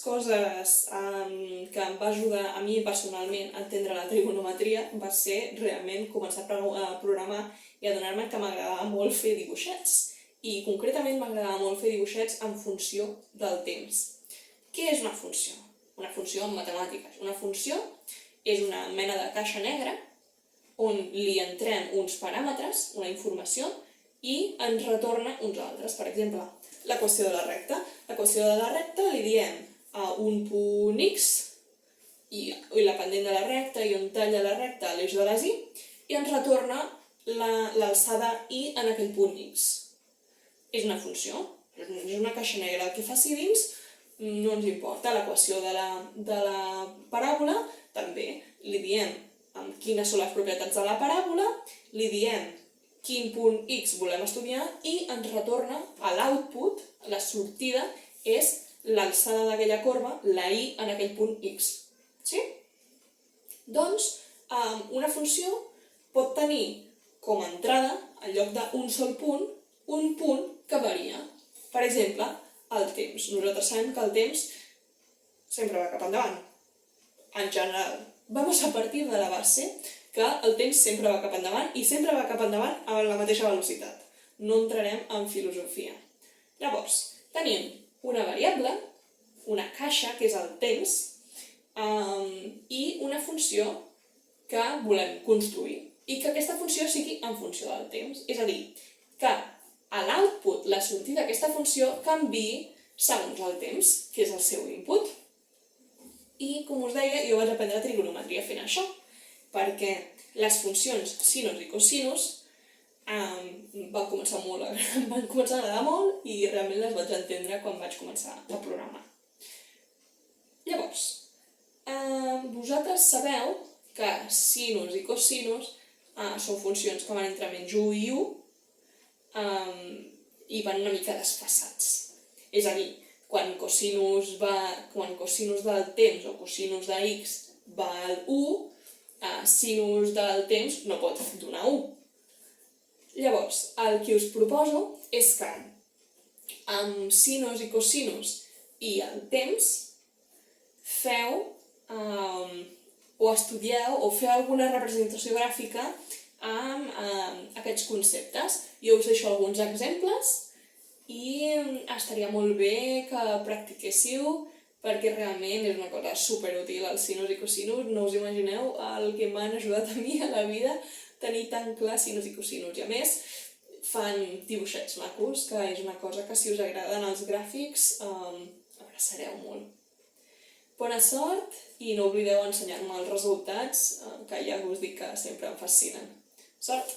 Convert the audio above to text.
coses que em va ajudar a mi personalment a entendre la trigonometria va ser realment començar a programar i adonar-me que m'agradava molt fer dibuixets. I concretament m'agradava molt fer dibuixets en funció del temps. Què és una funció? Una funció en matemàtiques. Una funció és una mena de caixa negra on li entrem uns paràmetres, una informació, i ens retorna uns altres. Per exemple, l'equació de la recta. L'equació de la recta li diem a un punt X i la pendent de la recta i on talla la recta l'eix de les Y i ens retorna l'alçada Y en aquell punt X. És una funció, és una caixa negra. El que faci dins no ens importa. L'equació de la paràbola també li diem quines són les propietats de la paràbola, li diem quin punt X volem estudiar i ens retorna a l'output, la sortida, és l'alçada d'aquella corba, la Y en aquell punt X. Sí? Doncs una funció pot tenir com a entrada, en lloc d'un sol punt, un punt que varia. Per exemple, el temps. Nosaltres sabem que el temps sempre va cap endavant. En general, vamos a partir de la base que el temps sempre va cap endavant i sempre va cap endavant a la mateixa velocitat. No entrarem en filosofia. Llavors, tenim una variable, una caixa, que és el temps, i una funció que volem construir i que aquesta funció sigui en funció del temps. És a dir, que a l'output, la sortida d'aquesta funció, canviï segons el temps, que és el seu input. I, com us deia, jo vaig aprendre trigonometria fent això, perquè les funcions sinus i cosinus van començar a agradar molt i realment les vaig entendre quan vaig començar a programar. Llavors, vosaltres sabeu que sinus i cosinus són funcions que van entre menys 1 i 1 i van una mica desfasats. És a dir, quan cosinus del temps o cosinus de x va al 1, sinus del temps no pot donar 1. Llavors, el que us proposo és que amb sinus i cosinus i el temps feu o estudieu o feu alguna representació gràfica amb aquests conceptes. Jo us deixo alguns exemples i estaria molt bé que practiquéssiu perquè realment és una cosa superútil els sinus i cosinus. No us imagineu el que m'han ajudat a mi a la vida tenir tan clar sinus i cosinus. I a més, fan dibuixets macos, que és una cosa que si us agraden els gràfics abraçareu molt. Bona sort i no oblideu ensenyar-me els resultats, que ja us dic que sempre em fascinen. Sort!